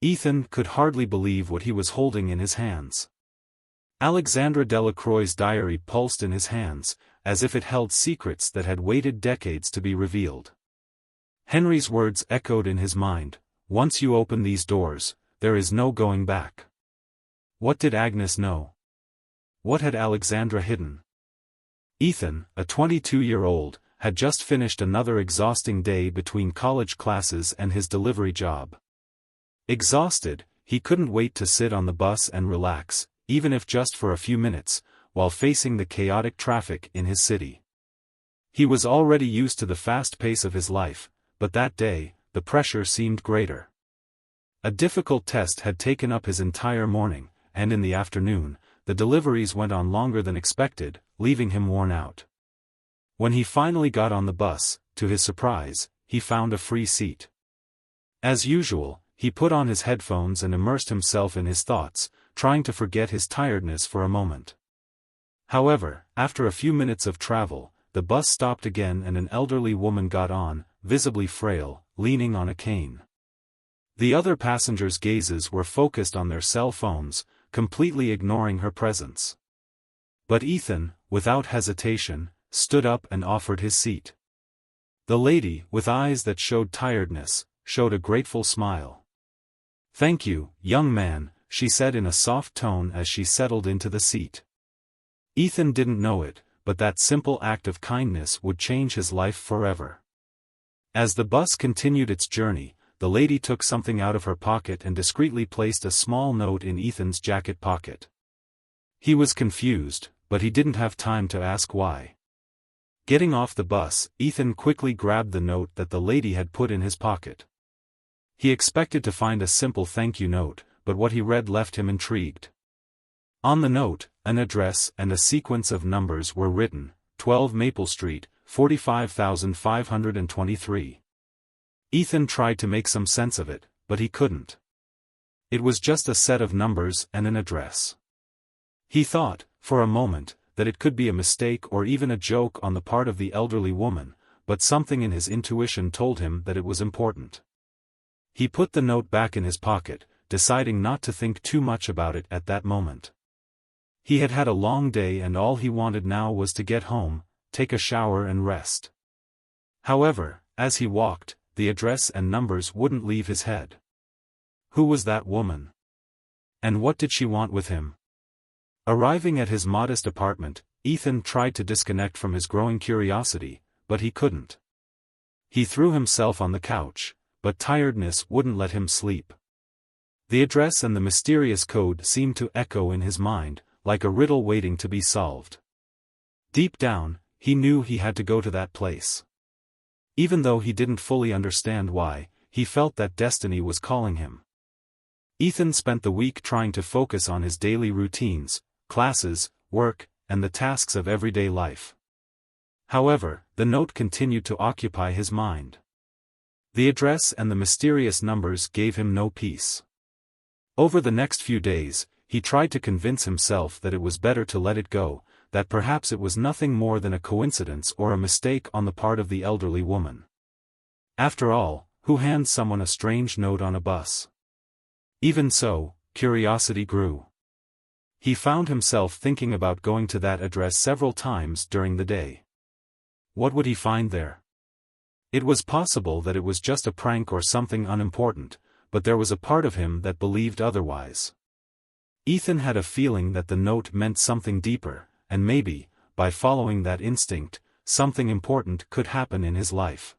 Ethan could hardly believe what he was holding in his hands. Alexandra Delacroix's diary pulsed in his hands, as if it held secrets that had waited decades to be revealed. Henry's words echoed in his mind, "Once you open these doors, there is no going back." What did Agnes know? What had Alexandra hidden? Ethan, a 22-year-old, had just finished another exhausting day between college classes and his delivery job. Exhausted, he couldn't wait to sit on the bus and relax, even if just for a few minutes, while facing the chaotic traffic in his city. He was already used to the fast pace of his life, but that day, the pressure seemed greater. A difficult test had taken up his entire morning, and in the afternoon, the deliveries went on longer than expected, leaving him worn out. When he finally got on the bus, to his surprise, he found a free seat. As usual, he put on his headphones and immersed himself in his thoughts, trying to forget his tiredness for a moment. However, after a few minutes of travel, the bus stopped again and an elderly woman got on, visibly frail, leaning on a cane. The other passengers' gazes were focused on their cell phones, completely ignoring her presence. But Ethan, without hesitation, stood up and offered his seat. The lady, with eyes that showed tiredness, showed a grateful smile. "Thank you, young man," she said in a soft tone as she settled into the seat. Ethan didn't know it, but that simple act of kindness would change his life forever. As the bus continued its journey, the lady took something out of her pocket and discreetly placed a small note in Ethan's jacket pocket. He was confused, but he didn't have time to ask why. Getting off the bus, Ethan quickly grabbed the note that the lady had put in his pocket. He expected to find a simple thank you note, but what he read left him intrigued. On the note, an address and a sequence of numbers were written: 12 Maple Street, 45,523. Ethan tried to make some sense of it, but he couldn't. It was just a set of numbers and an address. He thought, for a moment, that it could be a mistake or even a joke on the part of the elderly woman, but something in his intuition told him that it was important. He put the note back in his pocket, deciding not to think too much about it at that moment. He had had a long day and all he wanted now was to get home, take a shower and rest. However, as he walked, the address and numbers wouldn't leave his head. Who was that woman? And what did she want with him? Arriving at his modest apartment, Ethan tried to disconnect from his growing curiosity, but he couldn't. He threw himself on the couch, but tiredness wouldn't let him sleep. The address and the mysterious code seemed to echo in his mind, like a riddle waiting to be solved. Deep down, he knew he had to go to that place. Even though he didn't fully understand why, he felt that destiny was calling him. Ethan spent the week trying to focus on his daily routines, classes, work, and the tasks of everyday life. However, the note continued to occupy his mind. The address and the mysterious numbers gave him no peace. Over the next few days, he tried to convince himself that it was better to let it go, that perhaps it was nothing more than a coincidence or a mistake on the part of the elderly woman. After all, who hands someone a strange note on a bus? Even so, curiosity grew. He found himself thinking about going to that address several times during the day. What would he find there? It was possible that it was just a prank or something unimportant, but there was a part of him that believed otherwise. Ethan had a feeling that the note meant something deeper, and maybe, by following that instinct, something important could happen in his life.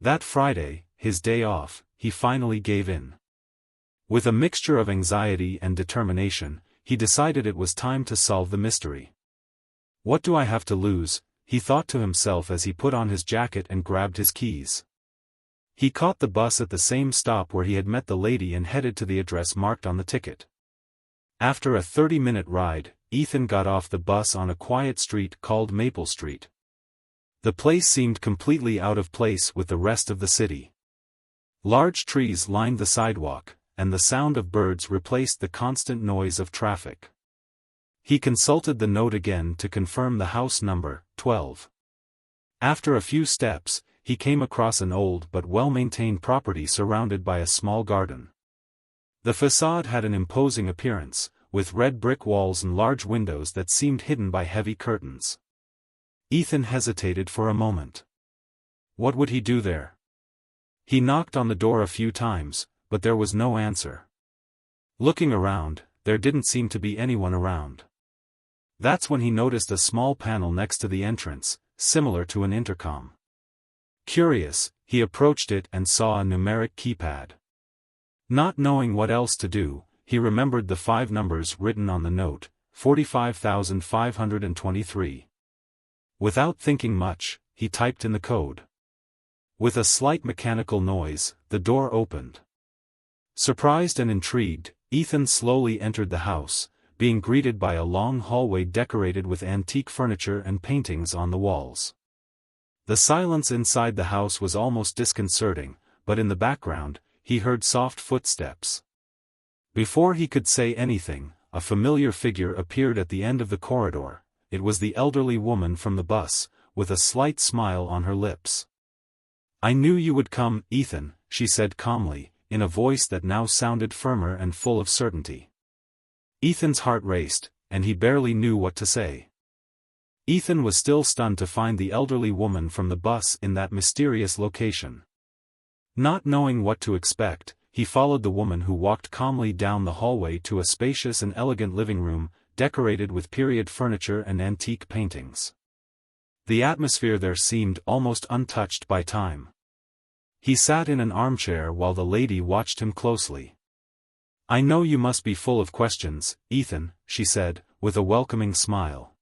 That Friday, his day off, he finally gave in. With a mixture of anxiety and determination, he decided it was time to solve the mystery. "What do I have to lose?" he thought to himself as he put on his jacket and grabbed his keys. He caught the bus at the same stop where he had met the lady and headed to the address marked on the ticket. After a 30-minute ride, Ethan got off the bus on a quiet street called Maple Street. The place seemed completely out of place with the rest of the city. Large trees lined the sidewalk, and the sound of birds replaced the constant noise of traffic. He consulted the note again to confirm the house number, 12. After a few steps, he came across an old but well-maintained property surrounded by a small garden. The facade had an imposing appearance, with red brick walls and large windows that seemed hidden by heavy curtains. Ethan hesitated for a moment. What would he do there? He knocked on the door a few times, but there was no answer. Looking around, there didn't seem to be anyone around. That's when he noticed a small panel next to the entrance, similar to an intercom. Curious, he approached it and saw a numeric keypad. Not knowing what else to do, he remembered the 5 numbers written on the note, 45,523. Without thinking much, he typed in the code. With a slight mechanical noise, the door opened. Surprised and intrigued, Ethan slowly entered the house, being greeted by a long hallway decorated with antique furniture and paintings on the walls. The silence inside the house was almost disconcerting, but in the background, he heard soft footsteps. Before he could say anything, a familiar figure appeared at the end of the corridor. It was the elderly woman from the bus, with a slight smile on her lips. "I knew you would come, Ethan," she said calmly, in a voice that now sounded firmer and full of certainty. Ethan's heart raced, and he barely knew what to say. Ethan was still stunned to find the elderly woman from the bus in that mysterious location. Not knowing what to expect, he followed the woman who walked calmly down the hallway to a spacious and elegant living room, decorated with period furniture and antique paintings. The atmosphere there seemed almost untouched by time. He sat in an armchair while the lady watched him closely. "I know you must be full of questions, Ethan," she said, with a welcoming smile.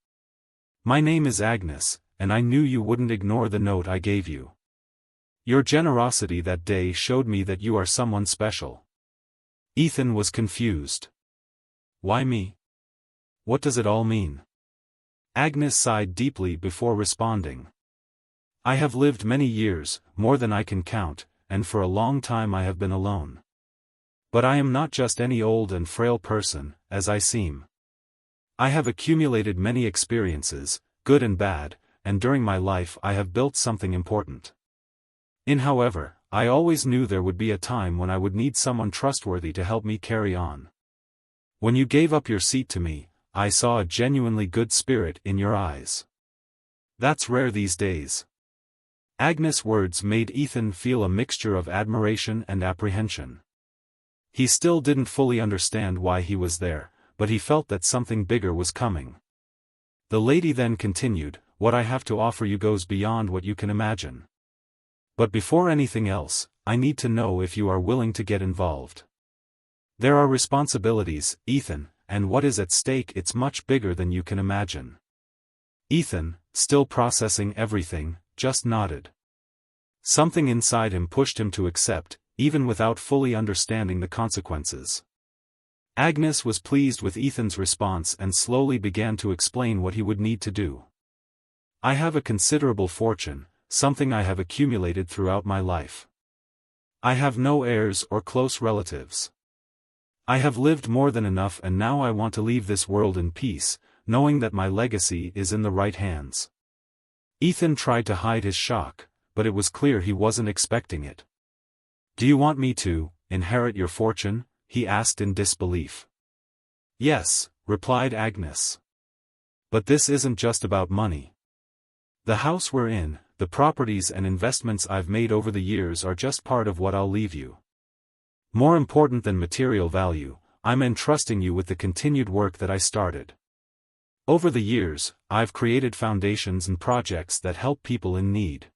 "My name is Agnes, and I knew you wouldn't ignore the note I gave you. Your generosity that day showed me that you are someone special." Ethan was confused. "Why me? What does it all mean?" Agnes sighed deeply before responding. "I have lived many years, more than I can count, and for a long time I have been alone. But I am not just any old and frail person, as I seem. I have accumulated many experiences, good and bad, and during my life I have built something important. However, I always knew there would be a time when I would need someone trustworthy to help me carry on. When you gave up your seat to me, I saw a genuinely good spirit in your eyes. That's rare these days." Agnes' words made Ethan feel a mixture of admiration and apprehension. He still didn't fully understand why he was there, but he felt that something bigger was coming. The lady then continued, "What I have to offer you goes beyond what you can imagine. But before anything else, I need to know if you are willing to get involved. There are responsibilities, Ethan, and what is at stake it's much bigger than you can imagine." Ethan, still processing everything, just nodded. Something inside him pushed him to accept, even without fully understanding the consequences. Agnes was pleased with Ethan's response and slowly began to explain what he would need to do. "I have a considerable fortune, something I have accumulated throughout my life. I have no heirs or close relatives. I have lived more than enough and now I want to leave this world in peace, knowing that my legacy is in the right hands." Ethan tried to hide his shock, but it was clear he wasn't expecting it. "Do you want me to inherit your fortune?" he asked in disbelief. "Yes," replied Agnes. "But this isn't just about money. The house we're in, the properties and investments I've made over the years are just part of what I'll leave you. More important than material value, I'm entrusting you with the continued work that I started. Over the years, I've created foundations and projects that help people in need.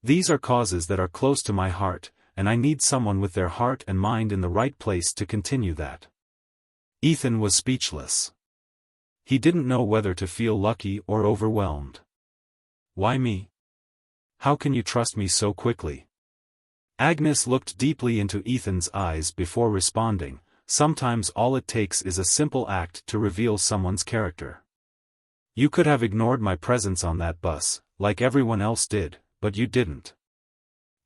These are causes that are close to my heart, and I need someone with their heart and mind in the right place to continue that." Ethan was speechless. He didn't know whether to feel lucky or overwhelmed. "Why me? How can you trust me so quickly?" Agnes looked deeply into Ethan's eyes before responding, "Sometimes all it takes is a simple act to reveal someone's character. You could have ignored my presence on that bus, like everyone else did, but you didn't.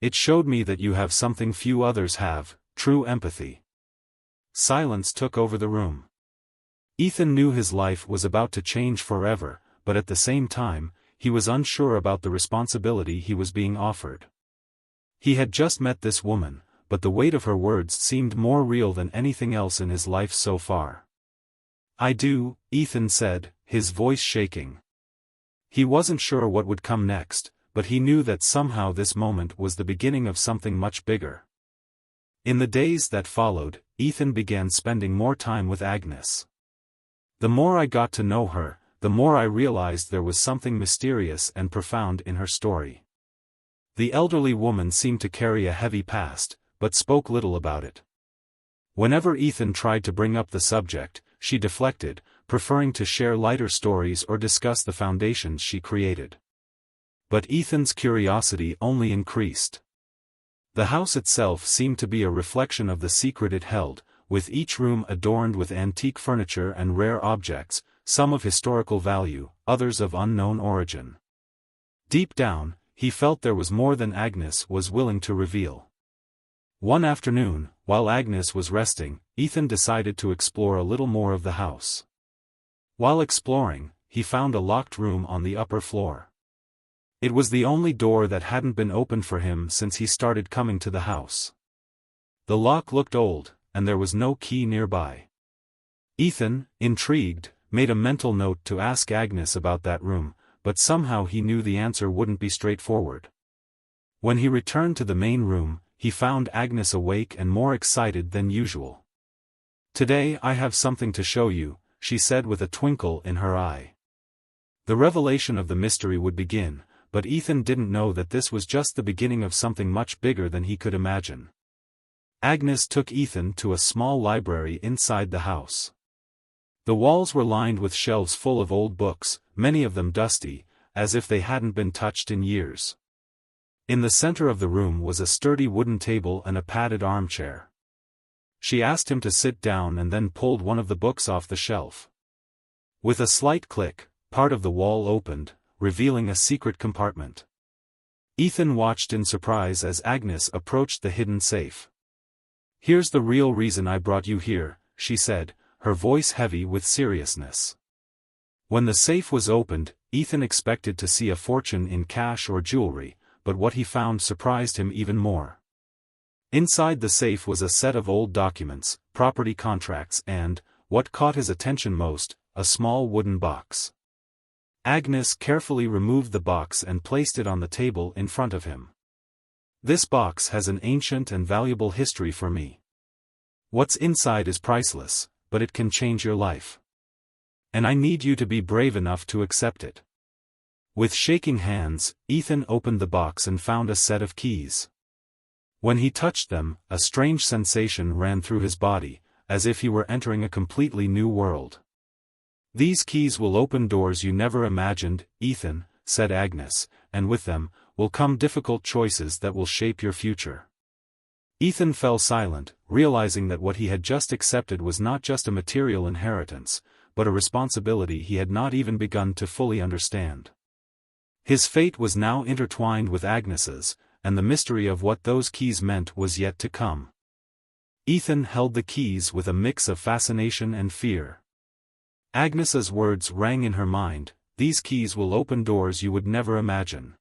It showed me that you have something few others have, true empathy." Silence took over the room. Ethan knew his life was about to change forever, but at the same time, he was unsure about the responsibility he was being offered. He had just met this woman, but the weight of her words seemed more real than anything else in his life so far. "I do," Ethan said, his voice shaking. He wasn't sure what would come next, but he knew that somehow this moment was the beginning of something much bigger. In the days that followed, Ethan began spending more time with Agnes. "The more I got to know her, the more I realized there was something mysterious and profound in her story. The elderly woman seemed to carry a heavy past, but spoke little about it. Whenever Ethan tried to bring up the subject, she deflected, preferring to share lighter stories or discuss the foundations she created. But Ethan's curiosity only increased. The house itself seemed to be a reflection of the secret it held, with each room adorned with antique furniture and rare objects, some of historical value, others of unknown origin. Deep down, he felt there was more than Agnes was willing to reveal. One afternoon, while Agnes was resting, Ethan decided to explore a little more of the house. While exploring, he found a locked room on the upper floor. It was the only door that hadn't been opened for him since he started coming to the house. The lock looked old, and there was no key nearby. Ethan, intrigued, made a mental note to ask Agnes about that room, but somehow he knew the answer wouldn't be straightforward. When he returned to the main room, he found Agnes awake and more excited than usual. "Today I have something to show you," she said with a twinkle in her eye. The revelation of the mystery would begin, but Ethan didn't know that this was just the beginning of something much bigger than he could imagine. Agnes took Ethan to a small library inside the house. The walls were lined with shelves full of old books, many of them dusty, as if they hadn't been touched in years. In the center of the room was a sturdy wooden table and a padded armchair. She asked him to sit down and then pulled one of the books off the shelf. With a slight click, part of the wall opened, revealing a secret compartment. Ethan watched in surprise as Agnes approached the hidden safe. "Here's the real reason I brought you here," she said, her voice heavy with seriousness. When the safe was opened, Ethan expected to see a fortune in cash or jewelry, but what he found surprised him even more. Inside the safe was a set of old documents, property contracts and, what caught his attention most, a small wooden box. Agnes carefully removed the box and placed it on the table in front of him. "This box has an ancient and valuable history for me. What's inside is priceless, but it can change your life. And I need you to be brave enough to accept it." With shaking hands, Ethan opened the box and found a set of keys. When he touched them, a strange sensation ran through his body, as if he were entering a completely new world. "These keys will open doors you never imagined, Ethan," said Agnes, "and with them, will come difficult choices that will shape your future." Ethan fell silent, realizing that what he had just accepted was not just a material inheritance, but a responsibility he had not even begun to fully understand. His fate was now intertwined with Agnes's, and the mystery of what those keys meant was yet to come. Ethan held the keys with a mix of fascination and fear. Agnes's words rang in her mind, "These keys will open doors you would never imagine."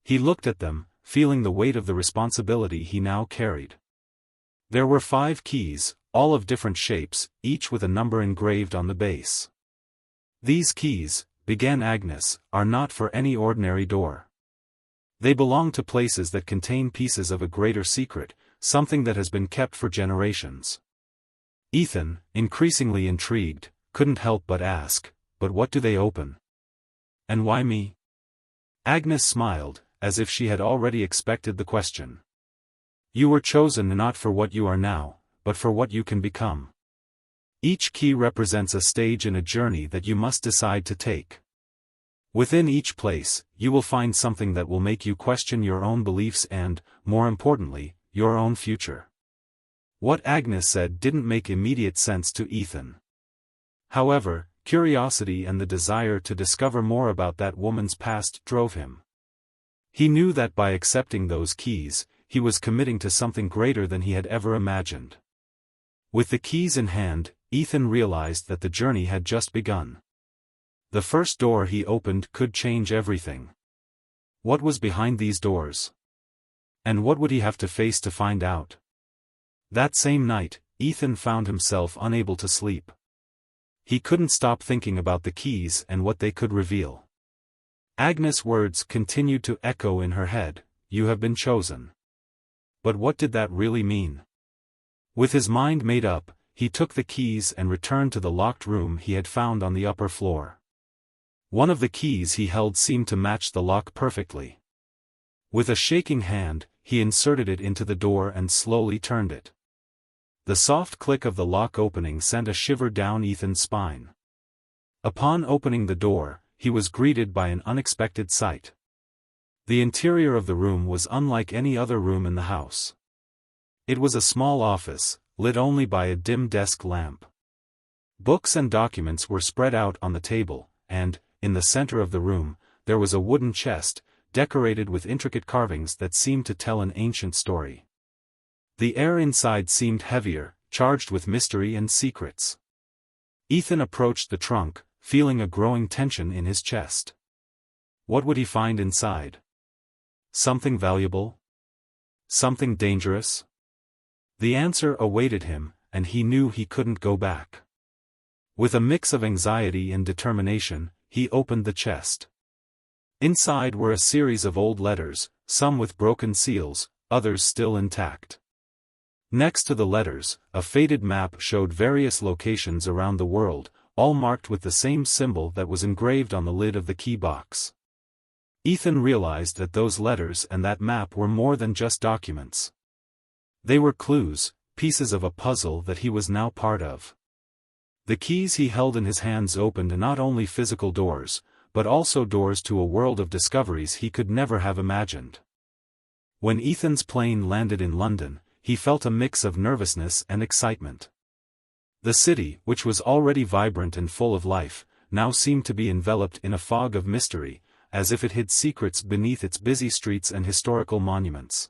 He looked at them, feeling the weight of the responsibility he now carried. There were 5 keys, all of different shapes, each with a number engraved on the base. "These keys," began Agnes, "are not for any ordinary door. They belong to places that contain pieces of a greater secret, something that has been kept for generations." Ethan, increasingly intrigued, couldn't help but ask, "But what do they open? And why me?" Agnes smiled, as if she had already expected the question. "You were chosen not for what you are now, but for what you can become. Each key represents a stage in a journey that you must decide to take. Within each place, you will find something that will make you question your own beliefs and, more importantly, your own future." What Agnes said didn't make immediate sense to Ethan. However, curiosity and the desire to discover more about that woman's past drove him. He knew that by accepting those keys, he was committing to something greater than he had ever imagined. With the keys in hand, Ethan realized that the journey had just begun. The first door he opened could change everything. What was behind these doors? And what would he have to face to find out? That same night, Ethan found himself unable to sleep. He couldn't stop thinking about the keys and what they could reveal. Agnes' words continued to echo in her head, "You have been chosen." But what did that really mean? With his mind made up, he took the keys and returned to the locked room he had found on the upper floor. One of the keys he held seemed to match the lock perfectly. With a shaking hand, he inserted it into the door and slowly turned it. The soft click of the lock opening sent a shiver down Ethan's spine. Upon opening the door, he was greeted by an unexpected sight. The interior of the room was unlike any other room in the house. It was a small office, lit only by a dim desk lamp. Books and documents were spread out on the table, and, in the center of the room, there was a wooden chest, decorated with intricate carvings that seemed to tell an ancient story. The air inside seemed heavier, charged with mystery and secrets. Ethan approached the trunk, feeling a growing tension in his chest. What would he find inside? Something valuable? Something dangerous? The answer awaited him, and he knew he couldn't go back. With a mix of anxiety and determination, he opened the chest. Inside were a series of old letters, some with broken seals, others still intact. Next to the letters, a faded map showed various locations around the world, all marked with the same symbol that was engraved on the lid of the key box. Ethan realized that those letters and that map were more than just documents. They were clues, pieces of a puzzle that he was now part of. The keys he held in his hands opened not only physical doors, but also doors to a world of discoveries he could never have imagined. When Ethan's plane landed in London, he felt a mix of nervousness and excitement. The city, which was already vibrant and full of life, now seemed to be enveloped in a fog of mystery, as if it hid secrets beneath its busy streets and historical monuments.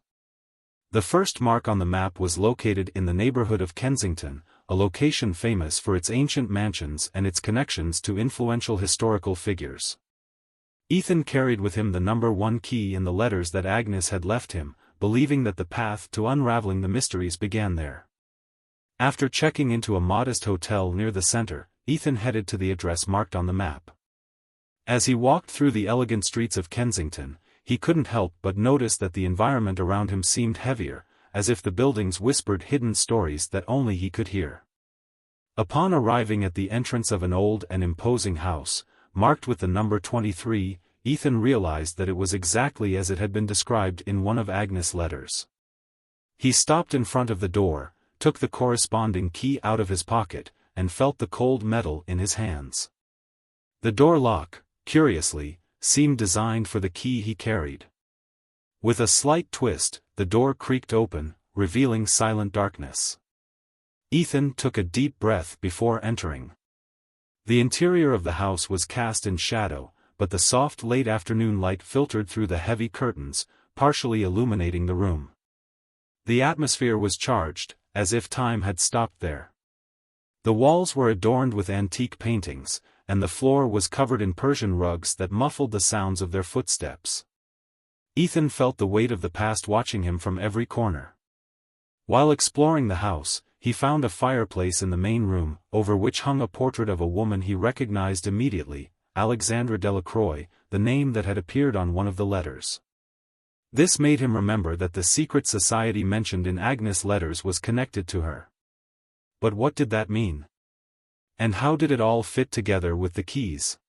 The first mark on the map was located in the neighborhood of Kensington, a location famous for its ancient mansions and its connections to influential historical figures. Ethan carried with him the number 1 key and the letters that Agnes had left him, believing that the path to unraveling the mysteries began there. After checking into a modest hotel near the center, Ethan headed to the address marked on the map. As he walked through the elegant streets of Kensington, he couldn't help but notice that the environment around him seemed heavier, as if the buildings whispered hidden stories that only he could hear. Upon arriving at the entrance of an old and imposing house, marked with the number 23, Ethan realized that it was exactly as it had been described in one of Agnes' letters. He stopped in front of the door, took the corresponding key out of his pocket, and felt the cold metal in his hands. The door lock, curiously, seemed designed for the key he carried. With a slight twist, the door creaked open, revealing silent darkness. Ethan took a deep breath before entering. The interior of the house was cast in shadow, but the soft late afternoon light filtered through the heavy curtains, partially illuminating the room. The atmosphere was charged, as if time had stopped there. The walls were adorned with antique paintings, and the floor was covered in Persian rugs that muffled the sounds of their footsteps. Ethan felt the weight of the past watching him from every corner. While exploring the house, he found a fireplace in the main room, over which hung a portrait of a woman he recognized immediately, Alexandra Delacroix, the name that had appeared on one of the letters. This made him remember that the secret society mentioned in Agnes' letters was connected to her. But what did that mean? And how did it all fit together with the keys?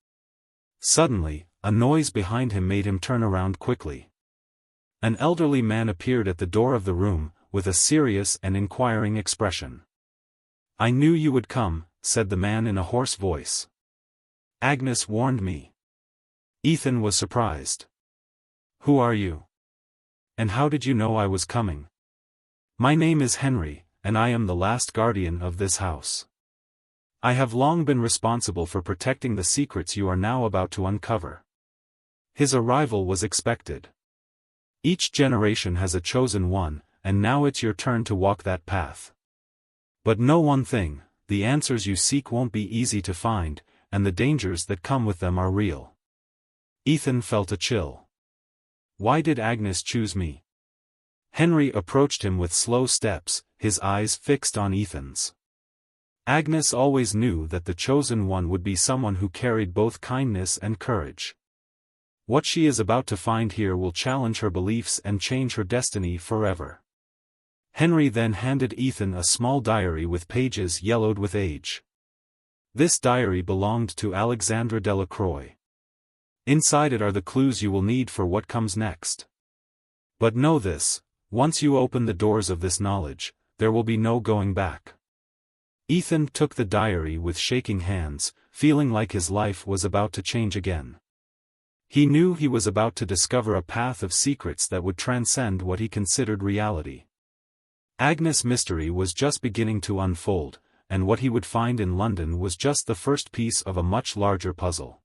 Suddenly, a noise behind him made him turn around quickly. An elderly man appeared at the door of the room, with a serious and inquiring expression. "I knew you would come," said the man in a hoarse voice. "Agnes warned me." Ethan was surprised. "Who are you? And how did you know I was coming?" "My name is Henry, and I am the last guardian of this house. I have long been responsible for protecting the secrets you are now about to uncover." His arrival was expected. Each generation has a chosen one, and now it's your turn to walk that path. But know one thing, the answers you seek won't be easy to find, and the dangers that come with them are real. Ethan felt a chill. Why did Agnes choose me? Henry approached him with slow steps, his eyes fixed on Ethan's. Agnes always knew that the chosen one would be someone who carried both kindness and courage. What she is about to find here will challenge her beliefs and change her destiny forever. Henry then handed Ethan a small diary with pages yellowed with age. This diary belonged to Alexandra Delacroix. Inside it are the clues you will need for what comes next. But know this, once you open the doors of this knowledge, there will be no going back. Ethan took the diary with shaking hands, feeling like his life was about to change again. He knew he was about to discover a path of secrets that would transcend what he considered reality. Agnes' mystery was just beginning to unfold, and what he would find in London was just the first piece of a much larger puzzle.